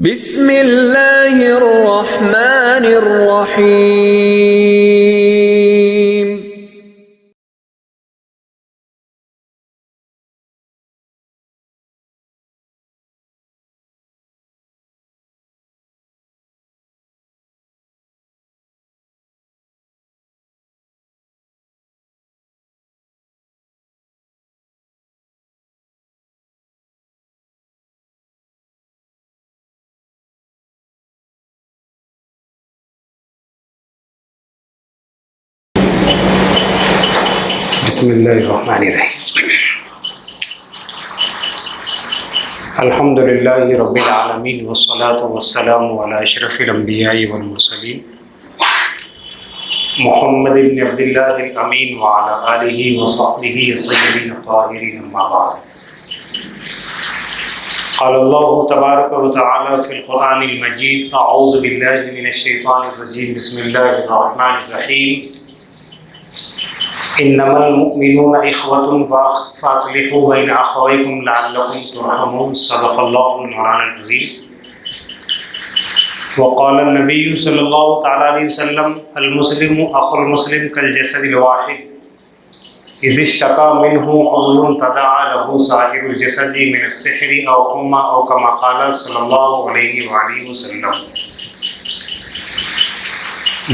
بسم اللہ الرحمن الرحیم۔ بسم اللہ الرحمن الرحیم۔ الحمد للہ رب العالمین والصلاة والسلام علی اشرف الانبیاء والمرسلین محمد بن عبد اللہ الامین وعلی آلہ وصحبہ الطیبین الطاہرین، اما بعد۔ قال اللہ تبارک وتعالی فی القرآن المجید، اعوذ باللہ من الشیطان الرجیم، بسم اللہ الرحمن الرحیم۔ انما المؤمنون اخوة فاصلحوا بین اخویکم لعلکم ترحمون، صدق اللہ مولانا العظیم۔ وقال النبی صلی اللہ تعالی علیہ وسلم، المسلم اخو المسلم کالجسد الواحد، اذا اشتکى منه عضو تداعى له سائر الجسد من السحر او حمى او كما قال صلی اللہ علیہ وآلہ وسلم۔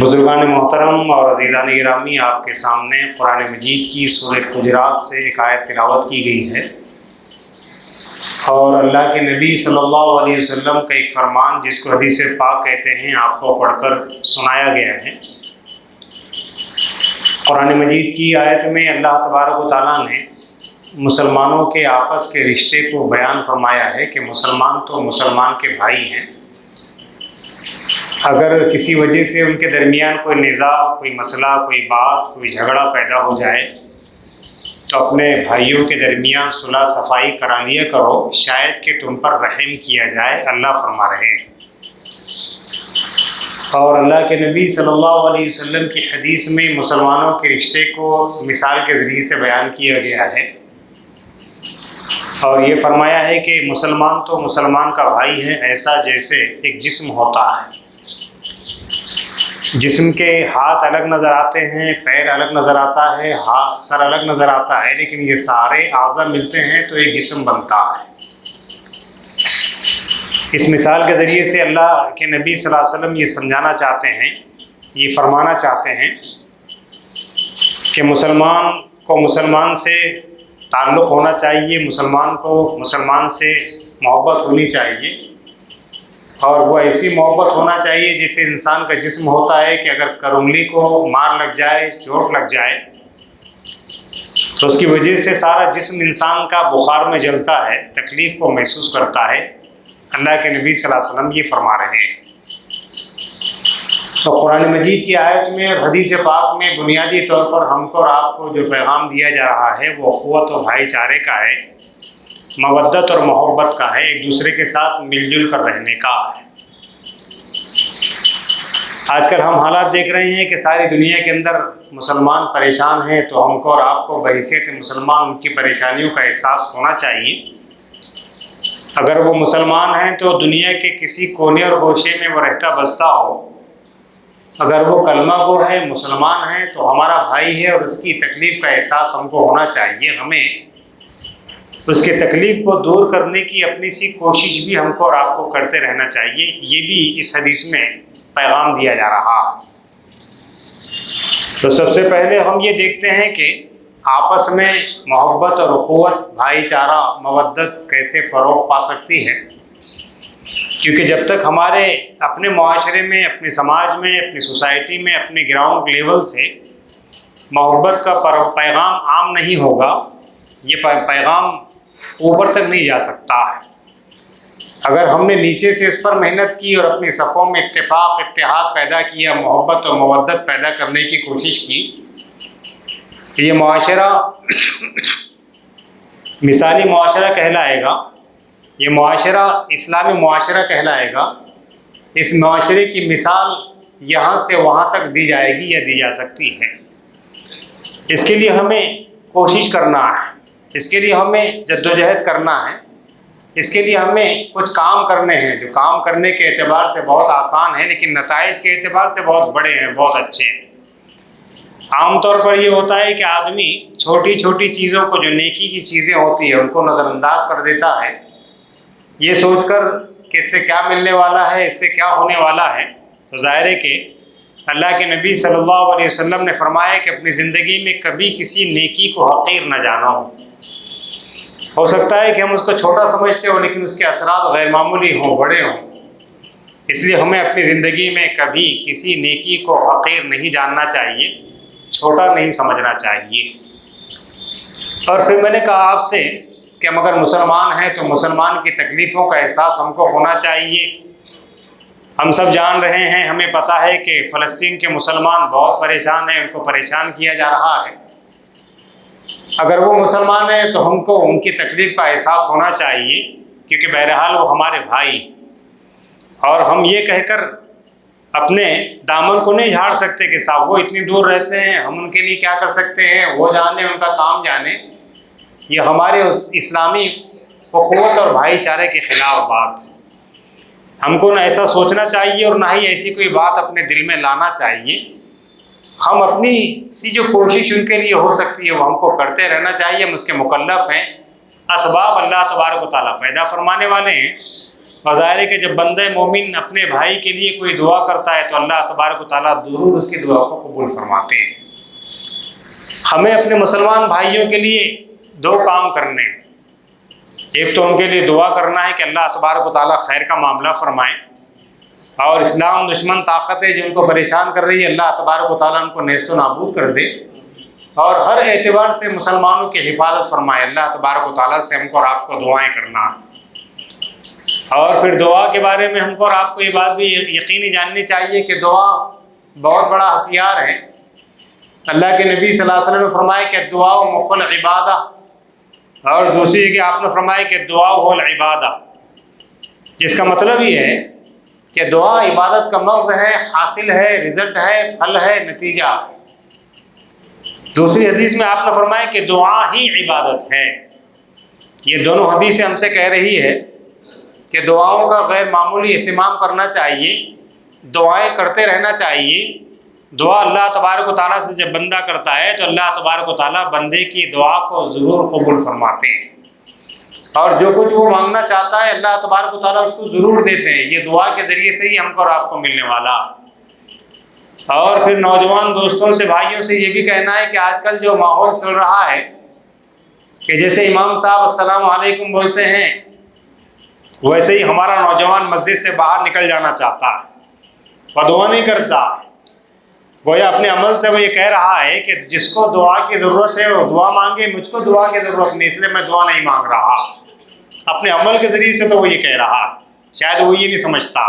بزرگان محترم اور عزیزان گرامی، آپ کے سامنے قرآن مجید کی سورہ حجرات سے ایک آیت تلاوت کی گئی ہے، اور اللہ کے نبی صلی اللہ علیہ وسلم کا ایک فرمان جس کو حدیث پاک کہتے ہیں، آپ کو پڑھ کر سنایا گیا ہے۔ قرآن مجید کی آیت میں اللہ تبارک و تعالیٰ نے مسلمانوں کے آپس کے رشتے کو بیان فرمایا ہے کہ مسلمان تو مسلمان کے بھائی ہیں۔ اگر کسی وجہ سے ان کے درمیان کوئی نزاع، کوئی مسئلہ، کوئی بات، کوئی جھگڑا پیدا ہو جائے تو اپنے بھائیوں کے درمیان صلح صفائی کرا لیا کرو، شاید کہ تم پر رحم کیا جائے، اللہ فرما رہے ہیں۔ اور اللہ کے نبی صلی اللہ علیہ وسلم کی حدیث میں مسلمانوں کے رشتے کو مثال کے ذریعے سے بیان کیا گیا ہے، اور یہ فرمایا ہے کہ مسلمان تو مسلمان کا بھائی ہے، ایسا جیسے ایک جسم ہوتا ہے۔ جسم کے ہاتھ الگ نظر آتے ہیں، پیر الگ نظر آتا ہے، سر الگ نظر آتا ہے، لیکن یہ سارے اعضاء ملتے ہیں تو ایک جسم بنتا ہے۔ اس مثال کے ذریعے سے اللہ کے نبی صلی اللہ علیہ وسلم یہ سمجھانا چاہتے ہیں، یہ فرمانا چاہتے ہیں کہ مسلمان کو مسلمان سے تعلق ہونا چاہیے، مسلمان کو مسلمان سے محبت ہونی چاہیے، اور وہ ایسی محبت ہونا چاہیے جیسے انسان کا جسم ہوتا ہے کہ اگر کرنگلی کو مار لگ جائے، چوٹ لگ جائے تو اس کی وجہ سے سارا جسم انسان کا بخار میں جلتا ہے، تکلیف کو محسوس کرتا ہے۔ اللہ کے نبی صلی اللہ علیہ وسلم یہ فرما رہے ہیں۔ تو قرآن مجید کی آیت میں اور حدیث پاک میں بنیادی طور پر ہم کو اور آپ کو جو پیغام دیا جا رہا ہے وہ اخوت و بھائی چارے کا ہے، مودت اور محبت کا ہے، ایک دوسرے کے ساتھ مل جل کر رہنے کا ہے۔ آج کل ہم حالات دیکھ رہے ہیں کہ ساری دنیا کے اندر مسلمان پریشان ہیں، تو ہم کو اور آپ کو بحیثیت مسلمان ان کی پریشانیوں کا احساس ہونا چاہیے۔ اگر وہ مسلمان ہیں تو دنیا کے کسی کونے اور گوشے میں وہ رہتا بستا ہو، اگر وہ کلمہ گو ہے، مسلمان ہیں، تو ہمارا بھائی ہے اور اس کی تکلیف کا احساس ہم کو ہونا چاہیے۔ ہمیں اس کے تکلیف کو دور کرنے کی اپنی سی کوشش بھی ہم کو اور آپ کو کرتے رہنا چاہیے۔ یہ بھی اس حدیث میں پیغام دیا جا رہا۔ تو سب سے پہلے ہم یہ دیکھتے ہیں کہ آپس میں محبت اور اخوت، بھائی چارہ، مودت کیسے فروغ پا سکتی ہے، کیونکہ جب تک ہمارے اپنے معاشرے میں، اپنے سماج میں، اپنی سوسائٹی میں، اپنے گراؤنڈ لیول سے محبت کا پیغام عام نہیں ہوگا، یہ پیغام اوپر تک نہیں جا سکتا ہے۔ اگر ہم نے نیچے سے اس پر محنت کی اور اپنی صفوں میں اتفاق، اتحاد پیدا کیا، محبت اور مودت پیدا کرنے کی کوشش کی، تو یہ معاشرہ مثالی معاشرہ کہلائے گا، یہ معاشرہ اسلامی معاشرہ کہلائے گا۔ اس معاشرے کی مثال یہاں سے وہاں تک دی جائے گی یا دی جا سکتی ہے۔ اس کے لیے ہمیں کوشش کرنا ہے، اس کے لیے ہمیں جدوجہد کرنا ہے، اس کے لیے ہمیں کچھ کام کرنے ہیں جو کام کرنے کے اعتبار سے بہت آسان ہیں لیکن نتائج کے اعتبار سے بہت بڑے ہیں، بہت اچھے ہیں۔ عام طور پر یہ ہوتا ہے کہ آدمی چھوٹی چھوٹی چیزوں کو، جو نیکی کی چیزیں ہوتی ہیں، ان کو نظر انداز کر دیتا ہے، یہ سوچ کر کہ اس سے کیا ملنے والا ہے، اس سے کیا ہونے والا ہے۔ تو ظاہر ہے کہ اللہ کے نبی صلی اللہ علیہ وسلم نے فرمایا کہ اپنی زندگی میں کبھی کسی نیکی کو حقیر نہ جانا ہو سکتا ہے کہ ہم اس کو چھوٹا سمجھتے ہوں لیکن اس کے اثرات غیر معمولی ہوں، بڑے ہوں، اس لیے ہمیں اپنی زندگی میں کبھی کسی نیکی کو حقیر نہیں جاننا چاہیے، چھوٹا نہیں سمجھنا چاہیے۔ اور پھر میں نے کہا آپ سے کہ ہم اگر مسلمان ہیں تو مسلمان کی تکلیفوں کا احساس ہم کو ہونا چاہیے۔ ہم سب جان رہے ہیں، ہمیں پتہ ہے کہ فلسطین کے مسلمان بہت پریشان ہیں، ان کو پریشان کیا جا رہا ہے۔ اگر وہ مسلمان ہیں تو ہم کو ان کی تکلیف کا احساس ہونا چاہیے، کیونکہ بہرحال وہ ہمارے بھائی، اور ہم یہ کہہ کر اپنے دامن کو نہیں جھاڑ سکتے کہ صاحب وہ اتنی دور رہتے ہیں، ہم ان کے لیے کیا کر سکتے ہیں، وہ جانے، ان کا کام جانے۔ یہ ہمارے اس اسلامی اخوت اور بھائی چارے کے خلاف بات ہے۔ ہم کو نہ ایسا سوچنا چاہیے اور نہ ہی ایسی کوئی بات اپنے دل میں لانا چاہیے۔ ہم اپنی سی جو کوشش ان کے لیے ہو سکتی ہے وہ ہم کو کرتے رہنا چاہیے، ہم اس کے مکلف ہیں۔ اسباب اللہ تبارک و تعالیٰ پیدا فرمانے والے ہیں، اور ظاہر ہے کہ جب بندہ مومن اپنے بھائی کے لیے کوئی دعا کرتا ہے تو اللہ تبارک و تعالیٰ ضرور اس کی دعا کو قبول فرماتے ہیں۔ ہمیں اپنے مسلمان بھائیوں کے لیے دو کام کرنے ہیں۔ ایک تو ان کے لیے دعا کرنا ہے کہ اللہ تبارک و تعالیٰ خیر کا معاملہ فرمائیں، اور اسلام دشمن طاقتیں جو ان کو پریشان کر رہی ہے اللہ تبارک و تعالیٰ ان کو نیست و نابود کر دے، اور ہر اعتبار سے مسلمانوں کی حفاظت فرمائے۔ اللہ تبارک و تعالیٰ سے ہم کو اور آپ کو دعائیں کرنا ہے۔ اور پھر دعا کے بارے میں ہم کو اور آپ کو یہ بات بھی یقینی جاننی چاہیے کہ دعا بہت بڑا ہتھیار ہے۔ اللہ کے نبی صلی اللہ علیہ وسلم نے فرمایا کہ دعا مخ العبادہ، اور دوسری کہ آپ نے فرمایا کہ دعا ہو العبادہ، جس کا مطلب یہ ہے کہ دعا عبادت کا مغز ہے، حاصل ہے، رزلٹ ہے، پھل ہے، نتیجہ ہے۔ دوسری حدیث میں آپ نے فرمایا کہ دعا ہی عبادت ہے۔ یہ دونوں حدیثیں ہم سے کہہ رہی ہے کہ دعاؤں کا غیر معمولی اہتمام کرنا چاہیے، دعائیں کرتے رہنا چاہیے۔ دعا اللہ تبارک و تعالیٰ سے جب بندہ کرتا ہے تو اللہ تبارک و تعالیٰ بندے کی دعا کو ضرور قبول فرماتے ہیں، اور جو کچھ وہ مانگنا چاہتا ہے اللہ تبارک و تعالیٰ اس کو ضرور دیتے ہیں۔ یہ دعا کے ذریعے سے ہی ہم کو اور آپ کو ملنے والا۔ اور پھر نوجوان دوستوں سے، بھائیوں سے یہ بھی کہنا ہے کہ آج کل جو ماحول چل رہا ہے کہ جیسے امام صاحب السلام علیکم بولتے ہیں، ویسے ہی ہمارا نوجوان مسجد سے باہر نکل جانا چاہتا ہے، وہ دعا نہیں کرتا۔ گویا اپنے عمل سے وہ یہ کہہ رہا ہے کہ جس کو دعا کی ضرورت ہے وہ دعا مانگے، مجھ کو دعا کی ضرورت نہیں، اس لیے میں دعا نہیں مانگ رہا۔ اپنے عمل کے ذریعے سے تو وہ یہ کہہ رہا ہے، شاید وہ یہ نہیں سمجھتا۔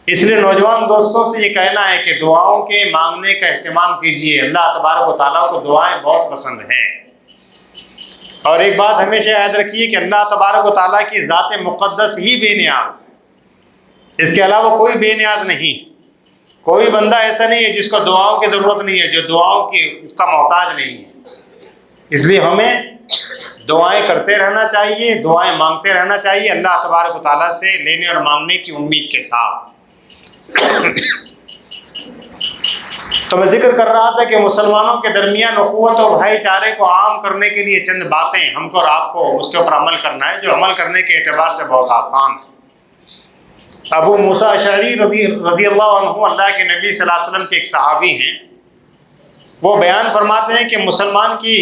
اس لیے نوجوان دوستوں سے یہ کہنا ہے کہ دعاؤں کے مانگنے کا اہتمام کیجیے۔ اللہ تبارک و تعالیٰ کو دعائیں بہت پسند ہیں۔ اور ایک بات ہمیشہ یاد رکھیے کہ اللہ تبارک و تعالیٰ کی ذات مقدس ہی بے نیاز ہے، اس کے علاوہ کوئی بے نیاز نہیں۔ کوئی بندہ ایسا نہیں ہے جس کو دعاؤں کی ضرورت نہیں ہے، جو دعاؤں کی کا محتاج نہیں ہے۔ اس لیے ہمیں دعائیں کرتے رہنا چاہیے، دعائیں مانگتے رہنا چاہیے اللہ تبارک و تعالیٰ سے لینے اور مانگنے کی امید کے ساتھ۔ تو میں ذکر کر رہا تھا کہ مسلمانوں کے درمیان اخوت اور بھائی چارے کو عام کرنے کے لیے چند باتیں ہم کو اور آپ کو اس کے اوپر عمل کرنا ہے، جو عمل کرنے کے اعتبار سے بہت آسان ہے۔ ابو موسیٰ اشعری رضی اللہ عنہ اللہ کے نبی صلی اللہ علیہ وسلم کے ایک صحابی ہیں، وہ بیان فرماتے ہیں کہ مسلمان کی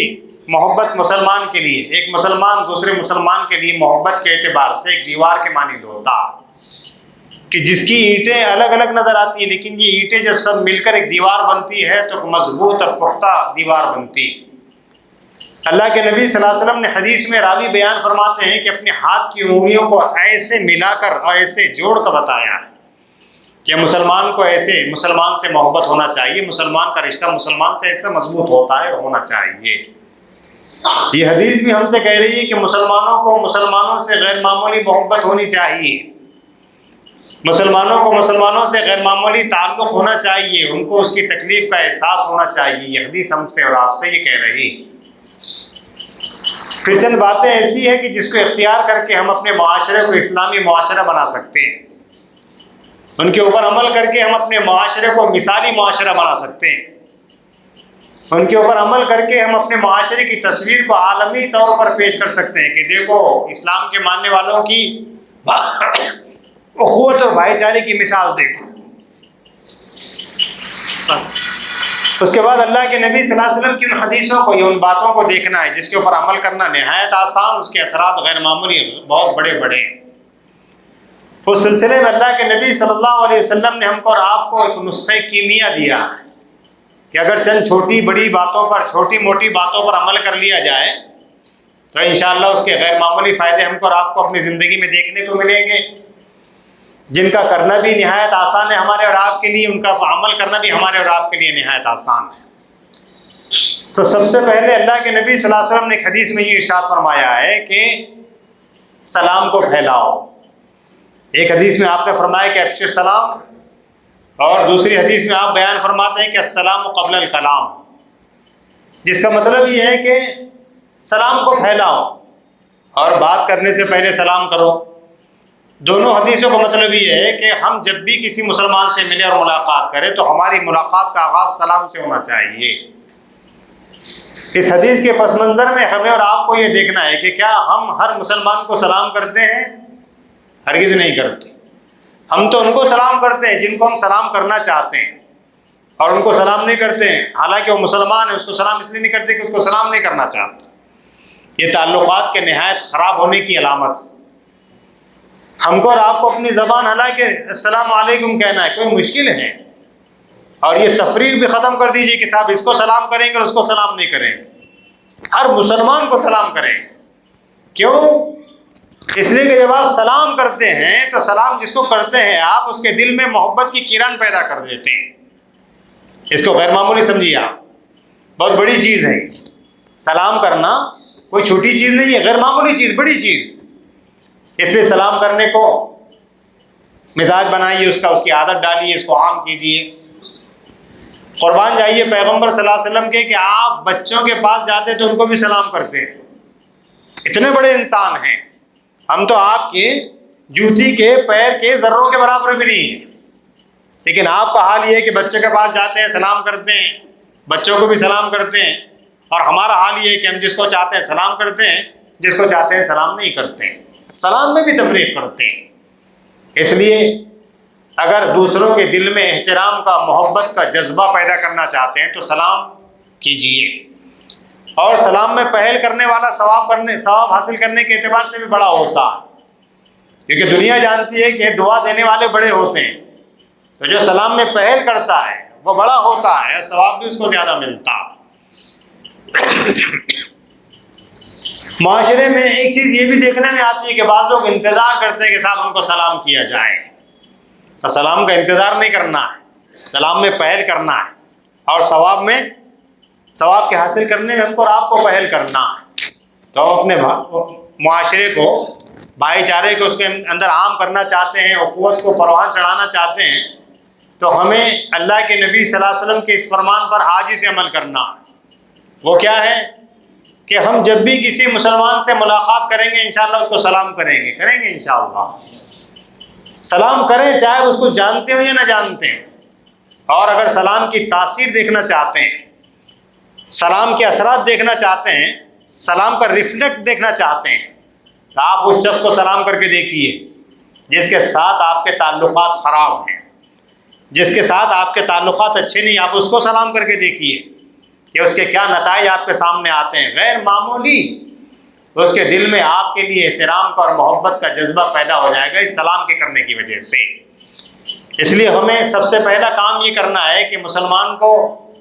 محبت مسلمان کے لیے، ایک مسلمان دوسرے مسلمان کے لیے محبت کے اعتبار سے ایک دیوار کے مانند ہوتا، کہ جس کی اینٹیں الگ الگ نظر آتی ہیں لیکن یہ اینٹیں جب سب مل کر ایک دیوار بنتی ہے تو ایک مضبوط اور پختہ دیوار بنتی۔ اللہ کے نبی صلی اللہ علیہ وسلم نے حدیث میں راوی بیان فرماتے ہیں کہ اپنے ہاتھ کی انگلیوں کو ایسے ملا کر اور ایسے جوڑ کر بتایا ہے کہ مسلمان کو ایسے مسلمان سے محبت ہونا چاہیے، مسلمان کا رشتہ مسلمان سے ایسے مضبوط ہوتا ہے اور ہونا چاہیے۔ یہ حدیث بھی ہم سے کہہ رہی ہے کہ مسلمانوں کو مسلمانوں سے غیر معمولی محبت ہونی چاہیے، مسلمانوں کو مسلمانوں سے غیر معمولی تعلق ہونا چاہیے، ان کو اس کی تکلیف کا احساس ہونا چاہیے۔ یہ حدیث ہم سے اور آپ سے یہ کہہ رہی ہے۔ پھر چند باتیں ایسی ہیں کہ جس کو اختیار کر کے ہم اپنے معاشرے کو اسلامی معاشرہ بنا سکتے ہیں، ان کے اوپر عمل کر کے ہم اپنے معاشرے کو مثالی معاشرہ بنا سکتے ہیں، ان کے اوپر عمل کر کے ہم اپنے معاشرے کی تصویر کو عالمی طور پر پیش کر سکتے ہیں کہ دیکھو اسلام کے ماننے والوں کی اخوت اور بھائی چارے کی مثال دیکھو۔ اس کے بعد اللہ کے نبی صلی اللہ علیہ وسلم کی ان حدیثوں کو یا ان باتوں کو دیکھنا ہے جس کے اوپر عمل کرنا نہایت آسان، اس کے اثرات غیر معمولی بہت بڑے بڑے ہیں۔ اس سلسلے میں اللہ کے نبی صلی اللہ علیہ وسلم نے ہم کو اور آپ کو ایک نسخہ کیمیا دیا ہے کہ اگر چند چھوٹی بڑی باتوں پر، چھوٹی موٹی باتوں پر عمل کر لیا جائے تو انشاءاللہ اس کے غیر معمولی فائدے ہم کو اور آپ کو اپنی زندگی میں دیکھنے کو ملیں گے، جن کا کرنا بھی نہایت آسان ہے ہمارے اور آپ کے لیے، ان کا عمل کرنا بھی ہمارے اور آپ کے لیے نہایت آسان ہے۔ تو سب سے پہلے اللہ کے نبی صلی اللہ علیہ وسلم نے ایک حدیث میں یہ ارشاد فرمایا ہے کہ سلام کو پھیلاؤ۔ ایک حدیث میں آپ نے فرمایا کہ افشوا السلام، اور دوسری حدیث میں آپ بیان فرماتے ہیں کہ السلام قبل الکلام، جس کا مطلب یہ ہے کہ سلام کو پھیلاؤ اور بات کرنے سے پہلے سلام کرو۔ دونوں حدیثوں کا مطلب یہ ہے کہ ہم جب بھی کسی مسلمان سے ملیں اور ملاقات کریں تو ہماری ملاقات کا آغاز سلام سے ہونا چاہیے۔ اس حدیث کے پس منظر میں ہمیں اور آپ کو یہ دیکھنا ہے کہ کیا ہم ہر مسلمان کو سلام کرتے ہیں؟ ہرگز نہیں کرتے۔ ہم تو ان کو سلام کرتے ہیں جن کو ہم سلام کرنا چاہتے ہیں، اور ان کو سلام نہیں کرتے ہیں حالانکہ وہ مسلمان ہے، اس کو سلام اس لیے نہیں کرتے کہ اس کو سلام نہیں کرنا چاہتے۔ یہ تعلقات کے نہایت خراب ہونے کی علامت ہے۔ ہم کو اور آپ کو اپنی زبان ہلا کے السلام علیکم کہنا ہے، کوئی مشکل ہے؟ اور یہ تفریق بھی ختم کر دیجئے کہ صاحب اس کو سلام کریں گے اور اس کو سلام نہیں کریں گے۔ ہر مسلمان کو سلام کریں۔ کیوں؟ اس لیے کہ جب آپ سلام کرتے ہیں تو سلام جس کو کرتے ہیں آپ، اس کے دل میں محبت کی کرن پیدا کر دیتے ہیں۔ اس کو غیر معمولی سمجھیے آپ، بہت بڑی چیز ہے۔ سلام کرنا کوئی چھوٹی چیز نہیں ہے، غیر معمولی چیز، بڑی چیز۔ اس لیے سلام کرنے کو مزاج بنائیے، اس کی عادت ڈالیے، اس کو عام کیجیے۔ قربان جائیے پیغمبر صلی اللہ علیہ وسلم کے کہ آپ بچوں کے پاس جاتے تو ان کو بھی سلام کرتے ہیں۔ اتنے بڑے انسان ہیں، ہم تو آپ کے جوتی کے پیر کے ذروں کے برابر بھی نہیں ہیں، لیکن آپ کا حال یہ ہے کہ بچوں کے پاس جاتے ہیں سلام کرتے ہیں، بچوں کو بھی سلام کرتے ہیں، اور ہمارا حال یہ ہے کہ ہم جس کو چاہتے ہیں سلام کرتے ہیں، جس کو چاہتے ہیں سلام نہیں کرتے ہیں، سلام میں بھی تفریق کرتے ہیں۔ اس لیے اگر دوسروں کے دل میں احترام کا، محبت کا جذبہ پیدا کرنا چاہتے ہیں تو سلام کیجیے، اور سلام میں پہل کرنے والا ثواب حاصل کرنے کے اعتبار سے بھی بڑا ہوتا ہے، کیونکہ دنیا جانتی ہے کہ دعا دینے والے بڑے ہوتے ہیں، تو جو سلام میں پہل کرتا ہے وہ بڑا ہوتا ہے، ثواب بھی اس کو زیادہ ملتا ہے۔ معاشرے میں ایک چیز یہ بھی دیکھنے میں آتی ہے کہ بعض لوگ انتظار کرتے ہیں کہ صاحب ہم کو سلام کیا جائے، تو سلام کا انتظار نہیں کرنا ہے، سلام میں پہل کرنا ہے، اور ثواب کے حاصل کرنے میں ہم کو اور آپ کو پہل کرنا ہے۔ تو ہم اپنے معاشرے کو، بھائی چارے کو اس کے اندر عام کرنا چاہتے ہیں، اخوت کو پروان چڑھانا چاہتے ہیں، تو ہمیں اللہ کے نبی صلی اللہ علیہ وسلم کے اس فرمان پر عاجز سے عمل کرنا ہے۔ وہ کیا ہے کہ ہم جب بھی کسی مسلمان سے ملاقات کریں گے انشاءاللہ اس کو سلام کریں گے انشاءاللہ۔ سلام کریں چاہے اس کو جانتے ہو یا نہ جانتے ہو، اور اگر سلام کی تاثیر دیکھنا چاہتے ہیں، سلام کے اثرات دیکھنا چاہتے ہیں، سلام کا ریفلیکٹ دیکھنا چاہتے ہیں، تو آپ اس شخص کو سلام کر کے دیکھیے جس کے ساتھ آپ کے تعلقات خراب ہیں، جس کے ساتھ آپ کے تعلقات اچھے نہیں، آپ اس کو سلام کر کے دیکھیے کہ اس کے کیا نتائج آپ کے سامنے آتے ہیں، غیر معمولی۔ تو اس کے دل میں آپ کے لیے احترام کا اور محبت کا جذبہ پیدا ہو جائے گا اس سلام کے کرنے کی وجہ سے۔ اس لیے ہمیں سب سے پہلا کام یہ کرنا ہے کہ مسلمان کو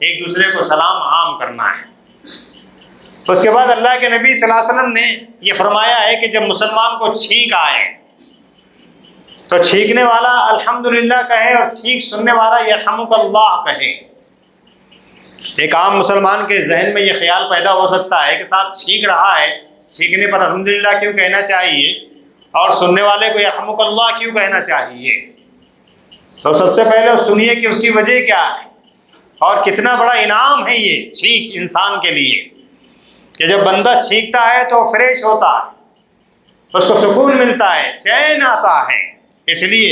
ایک دوسرے کو سلام عام کرنا ہے۔ اس کے بعد اللہ کے نبی صلی اللہ علیہ وسلم نے یہ فرمایا ہے کہ جب مسلمان کو چھینک آئے تو چھینکنے والا الحمدللہ کہے، اور چھینک سننے والا یرحمک اللہ کہے۔ ایک عام مسلمان کے ذہن میں یہ خیال پیدا ہو سکتا ہے کہ صاحب چھینک رہا ہے، چھینکنے پر الحمدللہ کیوں کہنا چاہیے، اور سننے والے کو یرحمک اللہ کیوں کہنا چاہیے؟ تو سب سے پہلے سنیے کہ اس کی وجہ کیا ہے، اور کتنا بڑا انعام ہے یہ چھینک انسان کے لیے۔ کہ جب بندہ چھینکتا ہے تو فریش ہوتا ہے، اس کو سکون ملتا ہے، چین آتا ہے۔ اس لیے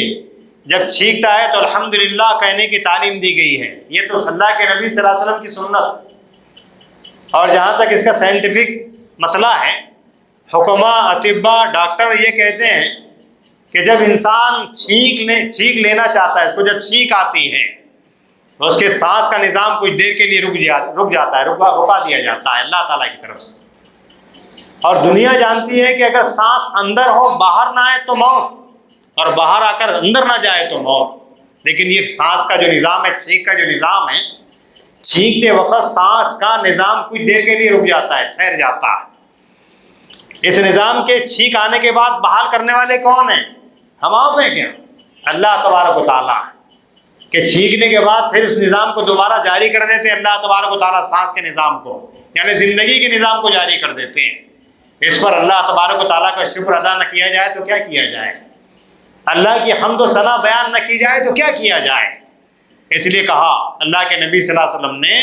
جب چھینکتا ہے تو الحمدللہ کہنے کی تعلیم دی گئی ہے۔ یہ تو اللہ کے نبی صلی اللہ علیہ وسلم کی سنت۔ اور جہاں تک اس کا سائنٹیفک مسئلہ ہے، حکماء، اطباء، ڈاکٹر یہ کہتے ہیں کہ جب انسان چھینک لینا چاہتا ہے، اس کو جب چھینک آتی ہے تو اس کے سانس کا نظام کچھ دیر کے لیے رک جاتا ہے، رکا دیا جاتا ہے اللہ تعالیٰ کی طرف سے۔ اور دنیا جانتی ہے کہ اگر سانس اندر ہو، باہر نہ آئے تو موت، اور باہر آ کر اندر نہ جائے تو موت۔ لیکن یہ سانس کا جو نظام ہے، چھینک کا جو نظام ہے، چھینکتے وقت سانس کا نظام کچھ دیر کے لیے رک جاتا ہے، ٹھہر جاتا ہے۔ اس نظام کے چھینک آنے کے بعد بحال کرنے والے کون ہیں؟ ہم آپ ہیں کیا؟ اللہ تبارک و تعالیٰ ہے کہ چھینکنے کے بعد پھر اس نظام کو دوبارہ جاری کر دیتے ہیں اللہ تبارک و تعالیٰ، سانس کے نظام کو، یعنی زندگی کے نظام کو جاری کر دیتے ہیں۔ اس پر اللہ تبارک و تعالیٰ کا شکر ادا نہ کیا جائے تو کیا کیا جائے؟ اللہ کی حمد و ثنا بیان نہ کی جائے تو کیا کیا جائے؟ اس لیے کہا اللہ کے نبی صلی اللہ علیہ وسلم نے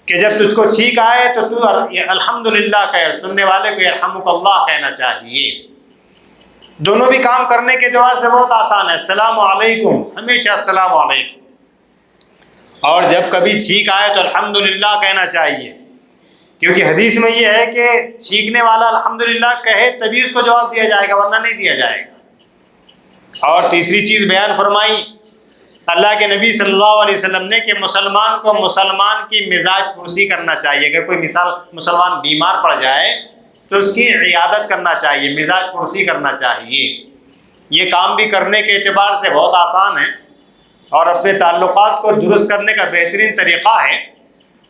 کہ جب تجھ کو چھینک آئے تو تو الحمدللہ کہہ، سننے والے کو یرحمک اللہ کہنا چاہیے۔ دونوں بھی کام کرنے کے اعتبار سے بہت آسان ہے، السلام علیکم، ہمیشہ السلام علیکم۔ اور جب کبھی چھینک آئے تو الحمدللہ کہنا چاہیے، کیونکہ حدیث میں یہ ہے کہ چھینکنے والا الحمدللہ کہے تبھی اس کو جواب دیا جائے گا، ورنہ نہیں دیا جائے گا۔ اور تیسری چیز بیان فرمائی اللہ کے نبی صلی اللہ علیہ وسلم نے کہ مسلمان کو مسلمان کی مزاج پرسی کرنا چاہیے۔ اگر کوئی مسلمان بیمار پڑ جائے تو اس کی عیادت کرنا چاہیے، مزاج پرسی کرنا چاہیے۔ یہ کام بھی کرنے کے اعتبار سے بہت آسان ہے، اور اپنے تعلقات کو درست کرنے کا بہترین طریقہ ہے،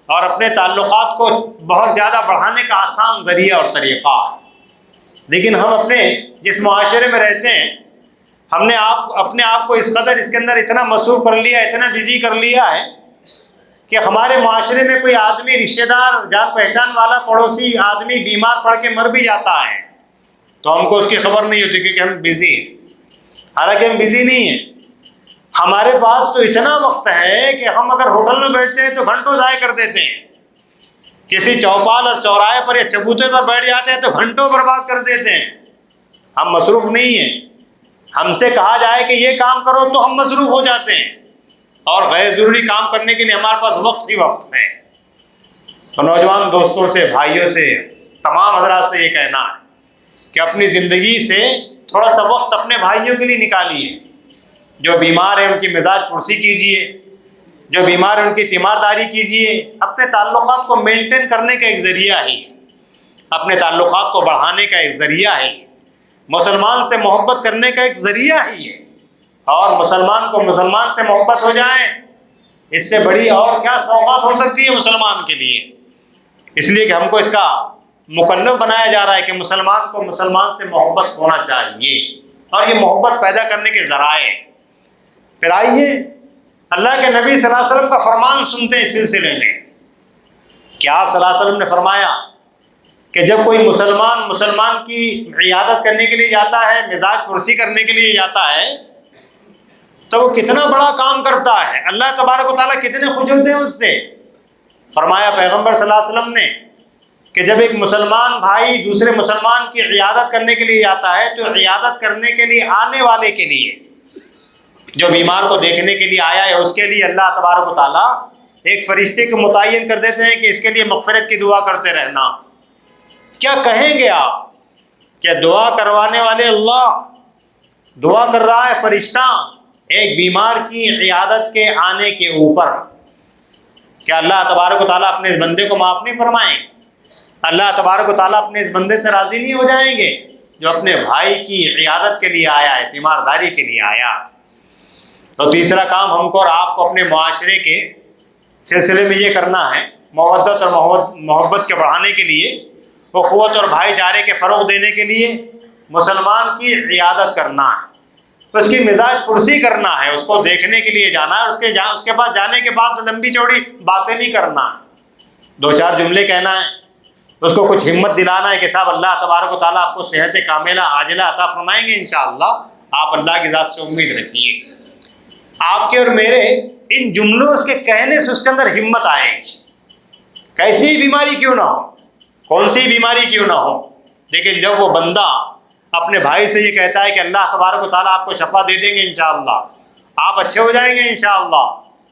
اور اپنے تعلقات کو بہت زیادہ بڑھانے کا آسان ذریعہ اور طریقہ ہے۔ لیکن ہم اپنے جس معاشرے میں رہتے ہیں، ہم نے اپنے آپ کو اس قدر اس کے اندر اتنا مصروف کر لیا، اتنا بزی کر لیا ہے کہ ہمارے معاشرے میں کوئی آدمی، رشتہ دار، جان پہچان والا، پڑوسی آدمی بیمار پڑ کے مر بھی جاتا ہے تو ہم کو اس کی خبر نہیں ہوتی کیونکہ ہم بزی ہیں۔ حالانکہ ہم بزی نہیں ہیں، ہمارے پاس تو اتنا وقت ہے کہ ہم اگر ہوٹل میں بیٹھتے ہیں تو گھنٹوں ضائع کر دیتے ہیں، کسی چوپال اور چوراہے پر یا چبوتے پر بیٹھ جاتے ہیں تو گھنٹوں برباد کر دیتے ہیں۔ ہم مصروف نہیں ہیں، ہم سے کہا جائے کہ یہ کام کرو تو ہم مصروف ہو جاتے ہیں، اور غیر ضروری کام کرنے کے لیے ہمارے پاس وقت ہی وقت ہے۔ تو نوجوان دوستوں سے، بھائیوں سے، تمام حضرات سے یہ کہنا ہے کہ اپنی زندگی سے تھوڑا سا وقت اپنے بھائیوں کے لیے نکالیے۔ جو بیمار ہیں ان کی مزاج پرسی کیجیے، جو بیمار ہیں ان کی تیمارداری کیجیے۔ اپنے تعلقات کو مینٹین کرنے کا ایک ذریعہ ہے، اپنے تعلقات کو بڑھانے کا ایک ذریعہ ہے، مسلمان سے محبت کرنے کا ایک ذریعہ ہی ہے۔ اور مسلمان کو مسلمان سے محبت ہو جائے، اس سے بڑی اور کیا سوغات ہو سکتی ہے مسلمان کے لیے؟ اس لیے کہ ہم کو اس کا مکلف بنایا جا رہا ہے کہ مسلمان کو مسلمان سے محبت ہونا چاہیے، اور یہ محبت پیدا کرنے کے ذرائع۔ پھر آئیے اللہ کے نبی صلی اللہ علیہ وسلم کا فرمان سنتے ہیں اس سلسلے میں کہ آپ صلی اللہ علیہ وسلم نے فرمایا کہ جب کوئی مسلمان کی عیادت کرنے کے لیے جاتا ہے، مزاج پرسی کرنے کے لیے جاتا ہے، تو وہ کتنا بڑا کام کرتا ہے، اللہ تبارک و تعالیٰ کتنے خوش ہوتے ہیں اس سے۔ فرمایا پیغمبر صلی اللہ علیہ وسلم نے کہ جب ایک مسلمان بھائی دوسرے مسلمان کی عیادت کرنے کے لیے جاتا ہے تو عیادت کرنے کے لیے آنے والے کے لیے، جو بیمار کو دیکھنے کے لیے آیا ہے، اس کے لیے اللہ تبارک و تعالیٰ ایک فرشتے کو متعین کر دیتے ہیں کہ اس کے لیے مغفرت کی دعا کرتے رہنا۔ کیا کہیں گے آپ کہ دعا کروانے والے اللہ، دعا کر رہا ہے فرشتہ ایک بیمار کی عیادت کے آنے کے اوپر۔ کیا اللہ تبارک و تعالیٰ اپنے اس بندے کو معاف نہیں فرمائیں؟ اللہ تبارک و تعالیٰ اپنے اس بندے سے راضی نہیں ہو جائیں گے جو اپنے بھائی کی عیادت کے لیے آیا ہے، تیمارداری کے لیے آیا؟ تو تیسرا کام ہم کو اور آپ کو اپنے معاشرے کے سلسلے میں یہ کرنا ہے، مودت اور محبت کے بڑھانے کے لیے، اخوت اور بھائی چارے کے فروغ دینے کے لیے مسلمان کی عیادت کرنا ہے، اس کی مزاج پرسی کرنا ہے، اس کو دیکھنے کے لیے جانا ہے، اس کے پاس جانے کے بعد لمبی چوڑی باتیں نہیں کرنا ہے، دو چار جملے کہنا ہے، اس کو کچھ ہمت دلانا ہے کہ صاحب اللہ تبارک و تعالیٰ آپ کو صحت کاملہ عاجلہ عطا فرمائیں گے انشاءاللہ، آپ اللہ کی ذات سے امید رکھیے۔ آپ کے اور میرے ان جملوں کے کہنے سے اس کے اندر ہمت آئے گی، کیسی بیماری کیوں نہ ہو، کون سی بیماری کیوں نہ ہو، لیکن جب وہ بندہ اپنے بھائی سے یہ کہتا ہے کہ اللہ تبارک و تعالیٰ آپ کو شفا دے دیں گے انشاءاللہ، آپ اچھے ہو جائیں گے انشاءاللہ،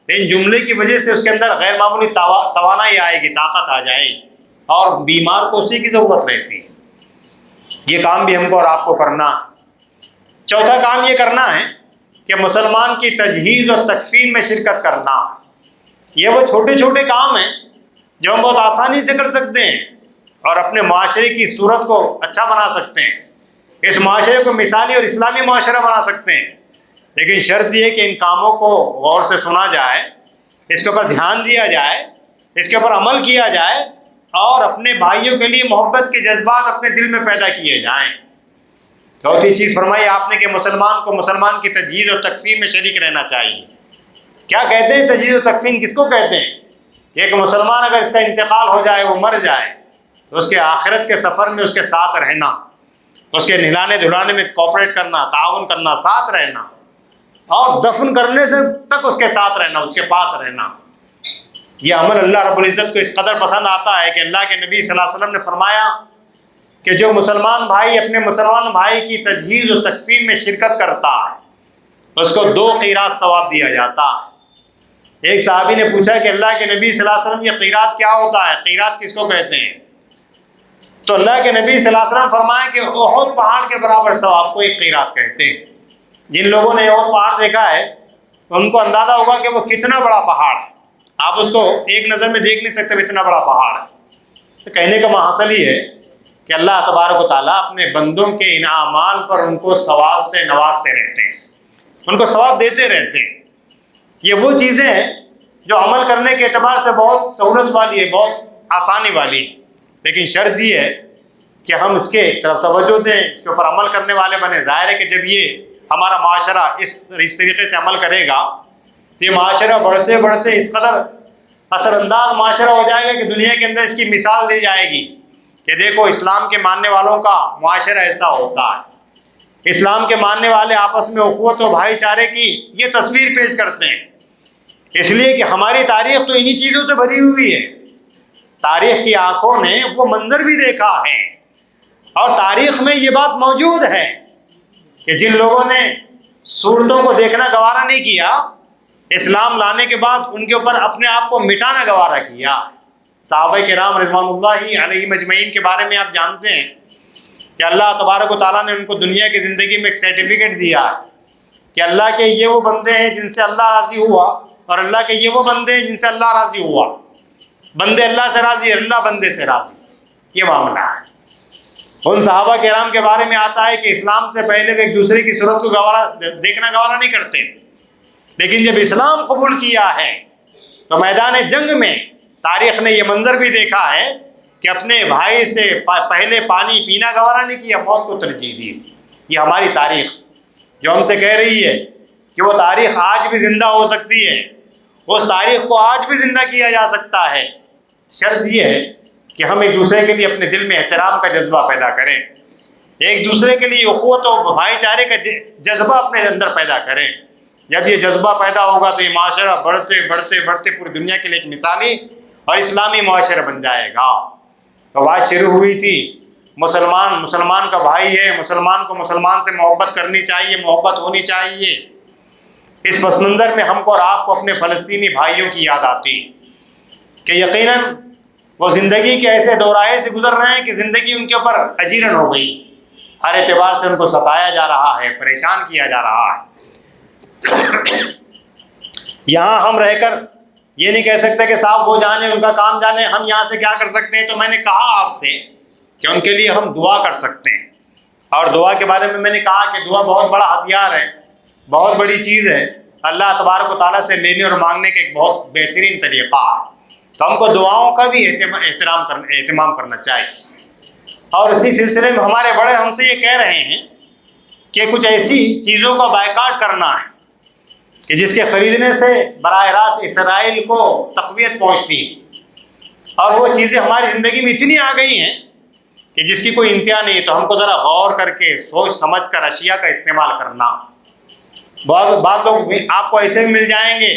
ان جملے کی وجہ سے اس کے اندر غیر معمولی توانائی آئے گی، طاقت آ جائے گی، اور بیمار کو اسی کی ضرورت رہتی ہے۔ یہ کام بھی ہم کو اور آپ کو کرنا ہے۔ چوتھا کام یہ کرنا ہے کہ مسلمان کی تجہیز اور تکفین میں شرکت کرنا۔ یہ وہ چھوٹے چھوٹے کام ہیں جو ہم بہت آسانی سے کر سکتے ہیں اور اپنے معاشرے کی صورت کو اچھا بنا سکتے ہیں، اس معاشرے کو مثالی اور اسلامی معاشرہ بنا سکتے ہیں، لیکن شرط یہ کہ ان کاموں کو غور سے سنا جائے، اس کے اوپر دھیان دیا جائے، اس کے اوپر عمل کیا جائے، اور اپنے بھائیوں کے لیے محبت کے جذبات اپنے دل میں پیدا کیے جائیں۔ چوتھی چیز فرمائی آپ نے کہ مسلمان کو مسلمان کی تجہیز اور تکفین میں شریک رہنا چاہیے۔ کیا کہتے ہیں تجہیز و تکفین کس کو کہتے ہیں؟ یہ کہ مسلمان اگر اس کا انتقال ہو جائے، وہ مر جائے، تو اس کے آخرت کے سفر میں اس کے ساتھ رہنا، اس کے نہلانے دھلانے میں کوآپریٹ کرنا، تعاون کرنا، ساتھ رہنا، اور دفن کرنے سے تک اس کے ساتھ رہنا، اس کے پاس رہنا۔ یہ عمل اللہ رب العزت کو اس قدر پسند آتا ہے کہ اللہ کے نبی صلی اللہ علیہ وسلم نے فرمایا کہ جو مسلمان بھائی اپنے مسلمان بھائی کی تجہیز و تکفین میں شرکت کرتا ہے، اس کو 2 قیراط ثواب دیا جاتا ہے۔ ایک صحابی نے پوچھا کہ اللہ کے نبی صلی اللہ علیہ وسلم یہ قیراط کیا ہوتا ہے، قیراط کس کو کہتے ہیں؟ تو اللہ کے نبی صلی اللہ علیہ وسلم فرمایا کہ احد پہاڑ کے برابر ثواب کو ایک قیراط کہتے ہیں۔ جن لوگوں نے احد پہاڑ دیکھا ہے ان کو اندازہ ہوگا کہ وہ کتنا بڑا پہاڑ ہے، آپ اس کو ایک نظر میں دیکھ نہیں سکتے، اتنا بڑا پہاڑ ہے۔ تو کہنے کا مقصد یہ ہے کہ اللہ تبارک و تعالیٰ اپنے بندوں کے ان اعمال پر ان کو ثواب سے نوازتے رہتے ہیں، ان کو ثواب دیتے رہتے ہیں۔ یہ وہ چیزیں ہیں جو عمل کرنے کے اعتبار سے بہت سہولت والی ہے، بہت آسانی والی، لیکن شرط یہ ہے کہ ہم اس کے طرف توجہ دیں، اس کے اوپر عمل کرنے والے بنیں۔ ظاہر ہے کہ جب یہ ہمارا معاشرہ اس طریقے سے عمل کرے گا تو یہ معاشرہ بڑھتے بڑھتے اس قدر اثر انداز معاشرہ ہو جائے گا کہ دنیا کے اندر اس کی مثال دی جائے گی کہ دیکھو اسلام کے ماننے والوں کا معاشرہ ایسا ہوتا ہے، اسلام کے ماننے والے آپس میں اخوت و بھائی چارے کی یہ تصویر پیش کرتے ہیں، اس لیے کہ ہماری تاریخ تو انہی چیزوں سے بھری ہوئی ہے۔ تاریخ کی آنکھوں نے وہ منظر بھی دیکھا ہے، اور تاریخ میں یہ بات موجود ہے کہ جن لوگوں نے صورتوں کو دیکھنا گوارا نہیں کیا، اسلام لانے کے بعد ان کے اوپر اپنے آپ کو مٹانا گوارا کیا۔ صحابہ کرام رضوان اللہ علیہم اجمعین کے بارے میں آپ جانتے ہیں کہ اللہ تبارک و تعالیٰ نے ان کو دنیا کی زندگی میں ایک سرٹیفکیٹ دیا کہ اللہ کے یہ وہ بندے ہیں جن سے اللہ راضی ہوا، اور اللہ کے یہ وہ بندے ہیں جن سے اللہ راضی ہوا۔ بندے اللہ سے راضی، اللہ بندے سے راضی، یہ معاملہ ہے۔ ان صحابہ کرام کے بارے میں آتا ہے کہ اسلام سے پہلے وہ ایک دوسرے کی صورت کو دیکھنا گوارا نہیں کرتے، لیکن جب اسلام قبول کیا ہے تو میدان جنگ میں تاریخ نے یہ منظر بھی دیکھا ہے کہ اپنے بھائی سے پہلے پانی پینا گوارا نہیں کیا، موت کو ترجیح دی۔ یہ ہماری تاریخ جو ہم سے کہہ رہی ہے کہ وہ تاریخ آج بھی زندہ ہو سکتی ہے، اس تاریخ کو آج بھی زندہ کیا جا سکتا ہے۔ شرط یہ ہے کہ ہم ایک دوسرے کے لیے اپنے دل میں احترام کا جذبہ پیدا کریں، ایک دوسرے کے لیے اخوت و بھائی چارے کا جذبہ اپنے اندر پیدا کریں۔ جب یہ جذبہ پیدا ہوگا تو یہ معاشرہ بڑھتے بڑھتے بڑھتے پوری دنیا کے لیے ایک مثالی اور اسلامی معاشرہ بن جائے گا۔ تو بات شروع ہوئی تھی، مسلمان کا بھائی ہے، مسلمان کو مسلمان سے محبت کرنی چاہیے، محبت ہونی چاہیے۔ اس پس منظر میں ہم کو اور آپ کو اپنے فلسطینی بھائیوں کی یاد آتی کہ یقیناً وہ زندگی کے ایسے دورائے سے گزر رہے ہیں کہ زندگی ان کے اوپر اجیرن ہو گئی، ہر اعتبار سے ان کو ستایا جا رہا ہے، پریشان کیا جا رہا ہے۔ یہاں ہم رہ کر یہ نہیں کہہ سکتے کہ صاحب وہ جانے، ان کا کام جانے، ہم یہاں سے کیا کر سکتے ہیں۔ تو میں نے کہا آپ سے کہ ان کے لیے ہم دعا کر سکتے ہیں، اور دعا کے بارے میں نے کہا کہ دعا بہت بڑا ہتھیار ہے، بہت بڑی چیز ہے، اللہ تبارک و تعالیٰ سے لینے اور مانگنے کا ایک بہت بہترین طریقہ ہے۔ تو ہم کو دعاؤں کا بھی اہتمام کرنا چاہیے۔ اور اسی سلسلے میں ہمارے بڑے ہم سے یہ کہہ رہے ہیں کہ کچھ ایسی چیزوں کا بائیکاٹ کرنا ہے کہ جس کے خریدنے سے براہ راست اسرائیل کو تقویت پہنچتی ہے، اور وہ چیزیں ہماری زندگی میں اتنی آ گئی ہیں کہ جس کی کوئی انتہا نہیں ہے۔ تو ہم کو ذرا غور کر کے سوچ سمجھ کر اشیاء کا استعمال کرنا۔ بعض لوگ آپ کو ایسے بھی مل جائیں گے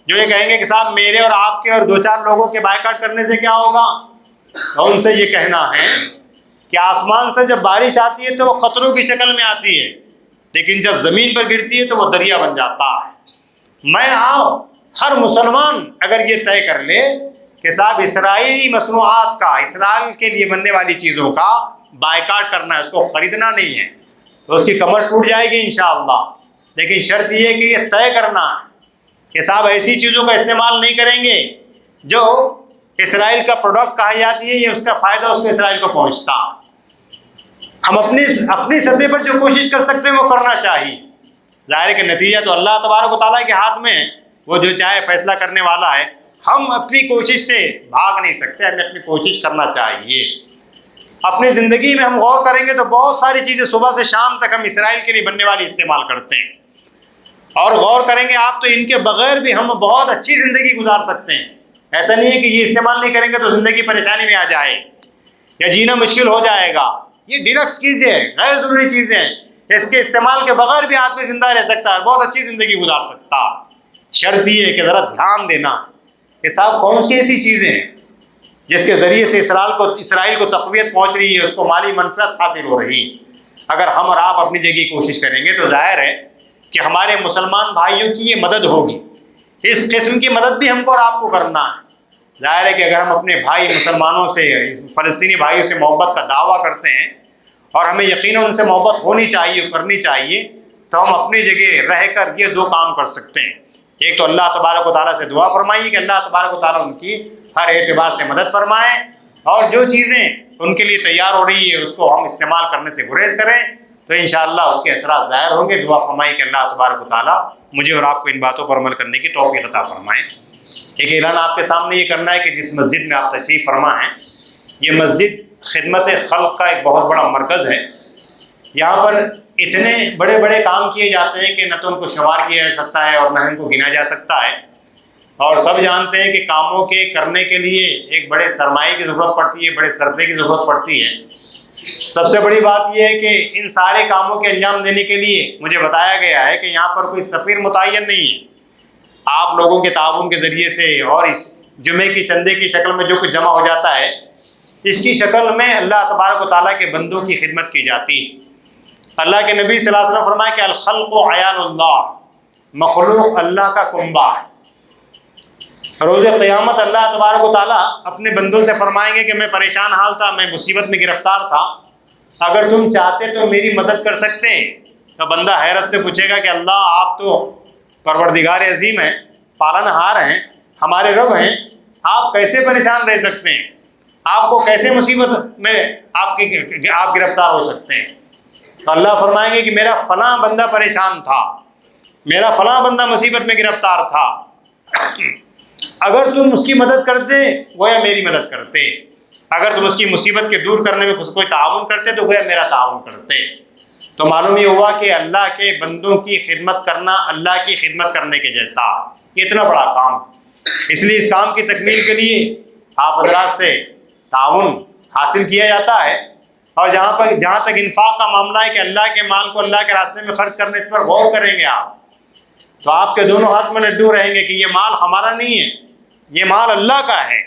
جو یہ کہیں گے کہ صاحب میرے اور آپ کے اور 2-4 لوگوں کے بائیکاٹ کرنے سے کیا ہوگا، اور ان سے یہ کہنا ہے کہ آسمان سے جب بارش آتی ہے تو وہ قطروں کی شکل میں آتی ہے، لیکن جب زمین پر گرتی ہے تو وہ دریا بن جاتا ہے۔ میں ہر مسلمان اگر یہ طے کر لے کہ صاحب اسرائیلی مصنوعات کا، اسرائیل کے لیے بننے والی چیزوں کا بائیکاٹ کرنا ہے، اس کو خریدنا نہیں ہے، تو اس کی کمر ٹوٹ جائے گی انشاءاللہ۔ لیکن شرط یہ ہے کہ یہ طے کرنا ہے کہ صاحب ایسی چیزوں کا استعمال نہیں کریں گے جو اسرائیل کا پروڈکٹ کہا جاتی ہے، یہ اس کا فائدہ اس کو اسرائیل کو پہنچتا۔ ہم اپنی سطح پر جو کوشش کر سکتے ہیں وہ کرنا چاہیے۔ ظاہر ہے کہ نتیجہ تو اللہ تبارک و تعالیٰ کے ہاتھ میں ہے، وہ جو چاہے فیصلہ کرنے والا ہے۔ ہم اپنی کوشش سے بھاگ نہیں سکتے، ہمیں اپنی کوشش کرنا چاہیے۔ اپنی زندگی میں ہم غور کریں گے تو بہت ساری چیزیں صبح سے شام تک ہم اسرائیل کے لیے بننے والی استعمال کرتے ہیں، اور غور کریں گے آپ تو ان کے بغیر بھی ہم بہت اچھی زندگی گزار سکتے ہیں۔ ایسا نہیں ہے کہ یہ استعمال نہیں کریں گے تو زندگی پریشانی میں آ جائے یا جینا مشکل ہو جائے گا۔ یہ ڈیلکس چیزیں ہیں، غیر ضروری چیزیں ہیں، اس کے استعمال کے بغیر بھی آدمی زندہ رہ سکتا ہے، بہت اچھی زندگی گزار سکتا ہے۔ شرط یہ ہے کہ ذرا دھیان دینا کہ صاحب کون سی ایسی چیزیں ہیں جس کے ذریعے سے اسرائیل کو تقویت پہنچ رہی ہے، اس کو مالی منفعت حاصل ہو رہی ہے۔ اگر ہم اور آپ اپنی جگہ کوشش کریں گے تو ظاہر ہے کہ ہمارے مسلمان بھائیوں کی یہ مدد ہوگی۔ اس قسم کی مدد بھی ہم کو اور آپ کو کرنا ہے۔ ظاہر ہے کہ اگر ہم اپنے بھائی مسلمانوں سے، فلسطینی بھائیوں سے محبت کا دعویٰ کرتے ہیں اور ہمیں یقیناً ان سے محبت ہونی چاہیے، کرنی چاہیے، تو ہم اپنی جگہ رہ کر یہ دو کام کر سکتے ہیں۔ ایک تو اللہ تبارک و تعالیٰ سے دعا فرمائیے کہ اللہ تبارک و تعالیٰ ان کی ہر اعتبار سے مدد فرمائے، اور جو چیزیں ان کے لیے تیار ہو رہی ہے اس کو ہم استعمال کرنے سے گریز کریں تو انشاءاللہ اس کے اثرات ظاہر ہوں گے۔ دعا فرمائیے کہ اللہ تبارک و تعالیٰ مجھے اور آپ کو ان باتوں پر عمل کرنے کی توفیق عطا فرمائے۔ ایک اعلان آپ کے سامنے یہ کرنا ہے کہ جس مسجد میں آپ تشریف فرما ہیں، یہ مسجد خدمت خلق کا ایک بہت بڑا مرکز ہے۔ یہاں پر اتنے بڑے بڑے کام کیے جاتے ہیں کہ نہ تو ان کو شمار کیا جا سکتا ہے اور نہ ان کو گنا جا سکتا ہے، اور سب جانتے ہیں کہ کاموں کے کرنے کے لیے ایک بڑے سرمایے کی ضرورت پڑتی ہے، بڑے صرفے کی ضرورت پڑتی ہے۔ سب سے بڑی بات یہ ہے کہ ان سارے کاموں کے انجام دینے کے لیے مجھے بتایا گیا ہے کہ یہاں پر کوئی سفیر متعین نہیں ہے۔ آپ لوگوں کے تعاون کے ذریعے سے اور اس جمعے کی چندے کی شکل میں جو کچھ جمع ہو جاتا ہے، اس کی شکل میں اللہ تبارک و تعالیٰ کے بندوں کی خدمت کی جاتی ہے۔ اللہ کے نبی صلی اللہ علیہ وسلم فرمایا کہ الخلق عیال اللہ، مخلوق اللہ کا کنبہ ہے۔ روز قیامت اللہ تبارک و تعالیٰ اپنے بندوں سے فرمائیں گے کہ میں پریشان حال تھا، میں مصیبت میں گرفتار تھا، اگر تم چاہتے تو میری مدد کر سکتے ہیں۔ تو بندہ حیرت سے پوچھے گا کہ اللہ آپ تو پروردگار عظیم ہیں، پالن ہار ہیں، ہمارے رب ہیں، آپ کیسے پریشان رہ سکتے ہیں؟ آپ کو کیسے مصیبت میں آپ گرفتار ہو سکتے ہیں؟ تو اللہ فرمائیں گے کہ میرا فلاں بندہ پریشان تھا، میرا فلاں بندہ مصیبت میں گرفتار تھا، اگر تم اس کی مدد کرتے گویا میری مدد کرتے، اگر تم اس کی مصیبت کے دور کرنے میں کوئی تعاون کرتے تو گویا میرا تعاون کرتے۔ تو معلوم یہ ہوا کہ اللہ کے بندوں کی خدمت کرنا اللہ کی خدمت کرنے کے جیسا، یہ اتنا بڑا کام۔ اس لیے اس کام کی تکمیل کے لیے آپ حضرات سے تعاون حاصل کیا جاتا ہے، اور جہاں تک انفاق کا معاملہ ہے کہ اللہ کے مال کو اللہ کے راستے میں خرچ کرنے، اس پر غور کریں گے آپ تو آپ کے دونوں ہاتھ میں لڈو رہیں گے کہ یہ مال ہمارا نہیں ہے، یہ مال اللہ کا ہے۔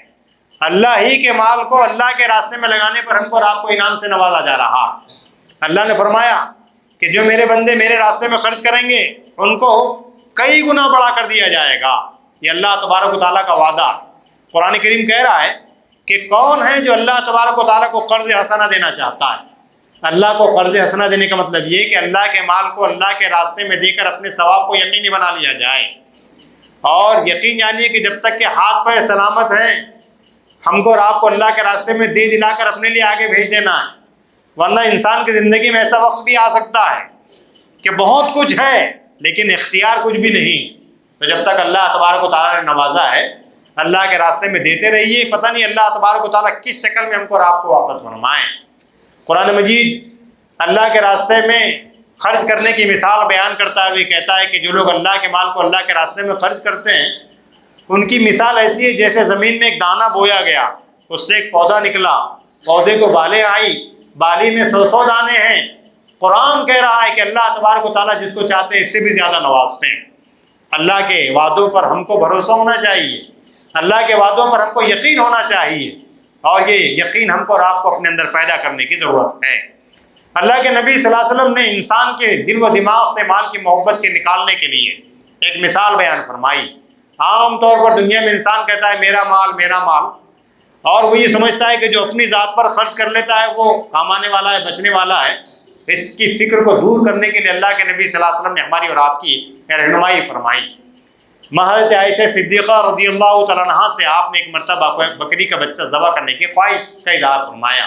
اللہ ہی کے مال کو اللہ کے راستے میں لگانے پر ہم کو اور آپ کو انعام سے نوازا جا رہا۔ اللہ نے فرمایا کہ جو میرے بندے میرے راستے میں خرچ کریں گے ان کو کئی گنا بڑھا کر دیا جائے گا۔ یہ اللہ تبارک و تعالیٰ کا وعدہ۔ قرآن کریم کہہ رہا ہے کہ کون ہے جو اللہ تبارک و تعالیٰ کو قرض حسنہ دینا چاہتا ہے۔ اللہ کو قرض حسنہ دینے کا مطلب یہ کہ اللہ کے مال کو اللہ کے راستے میں دے کر اپنے ثواب کو یقینی بنا لیا جائے، اور یقین جانیے کہ جب تک کہ ہاتھ پیر سلامت ہیں ہم کو اور آپ کو اللہ کے راستے میں دے دلا کر اپنے لیے آگے بھیج دینا ہے، ورنہ انسان کی زندگی میں ایسا وقت بھی آ سکتا ہے کہ بہت کچھ ہے لیکن اختیار کچھ بھی نہیں۔ تو جب تک اللہ تبارک و تعالیٰ نے نوازا ہے اللہ کے راستے میں دیتے رہیے، پتہ نہیں اللہ تبارک و تعالیٰ کس شکل میں ہم کو اور آپ کو واپس فرمائیں۔ قرآن مجید اللہ کے راستے میں خرچ کرنے کی مثال بیان کرتا ہے، وہ کہتا ہے کہ جو لوگ اللہ کے مال کو اللہ کے راستے میں خرچ کرتے ہیں ان کی مثال ایسی ہے جیسے زمین میں ایک دانہ بویا گیا، اس سے ایک پودا نکلا، پودے کو بالیں آئی، بالی میں 100 دانے ہیں۔ قرآن کہہ رہا ہے کہ اللہ تبارک و تعالیٰ جس کو چاہتے ہیں اس سے بھی زیادہ نوازتے ہیں۔ اللہ کے وعدوں پر ہم کو بھروسہ ہونا چاہیے، اللہ کے وعدوں پر ہم کو یقین ہونا چاہیے، اور یہ یقین ہم کو اور آپ کو اپنے اندر پیدا کرنے کی ضرورت ہے۔ اللہ کے نبی صلی اللہ علیہ وسلم نے انسان کے دل و دماغ سے مال کی محبت کے نکالنے کے لیے ایک مثال بیان فرمائی۔ عام طور پر دنیا میں انسان کہتا ہے میرا مال میرا مال، اور وہ یہ سمجھتا ہے کہ جو اپنی ذات پر خرچ کر لیتا ہے وہ کمانے والا ہے، بچنے والا ہے۔ اس کی فکر کو دور کرنے کے لیے اللہ کے نبی صلی اللہ علیہ وسلم نے ہماری اور آپ کی رہنمائی فرمائی۔ حضرت عائشہ صدیقہ رضی اللہ تعالیٰ عنہا سے آپ نے ایک مرتبہ بکری کا بچہ ذبح کرنے کی خواہش کا اظہار فرمایا۔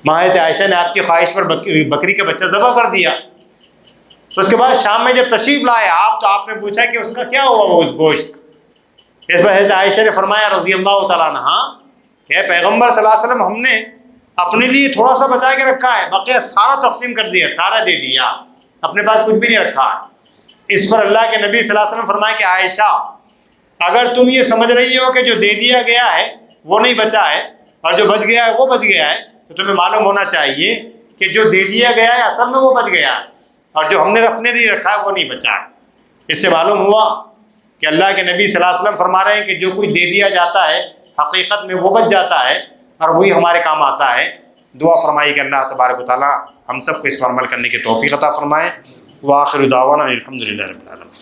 حضرت عائشہ نے آپ کی خواہش پر بکری کا بچہ ذبح کر دیا۔ تو اس کے بعد شام میں جب تشریف لائے آپ، تو آپ نے پوچھا کہ اس کا کیا ہوا وہ اس گوشت کا؟ اس پر حضرت عائشہ نے فرمایا رضی اللہ تعالیٰ عنہا کہ پیغمبر صلی اللہ علیہ وسلم ہم نے اپنے لیے تھوڑا سا بچا کے رکھا ہے، بقیہ سارا تقسیم کر دیا، سارا دے دیا، اپنے پاس کچھ بھی نہیں رکھا ہے۔ اس پر اللہ کے نبی صلی اللہ علیہ وسلم فرمایا کہ عائشہ اگر تم یہ سمجھ رہی ہو کہ جو دے دیا گیا ہے وہ نہیں بچا ہے اور جو بچ گیا ہے وہ بچ گیا ہے، تو تمہیں معلوم ہونا چاہیے کہ جو دے دیا گیا ہے اصل میں وہ بچ گیا ہے، اور جو ہم نے اپنے لیے رکھا ہے وہ نہیں بچا ہے۔ اس سے معلوم ہوا کہ اللہ کے نبی صلی اللہ علیہ وسلم فرما رہے ہیں کہ جو کچھ دے دیا جاتا ہے حقیقت میں وہ بچ جاتا ہے اور وہی ہمارے کام آتا ہے۔ دعا فرمائی کہ اللہ تبارک و تعالیٰ ہم سب کو اس پر عمل کرنے کی توفیق عطا فرمائے۔ وآخر دعوانا الحمدللہ رب العالمین۔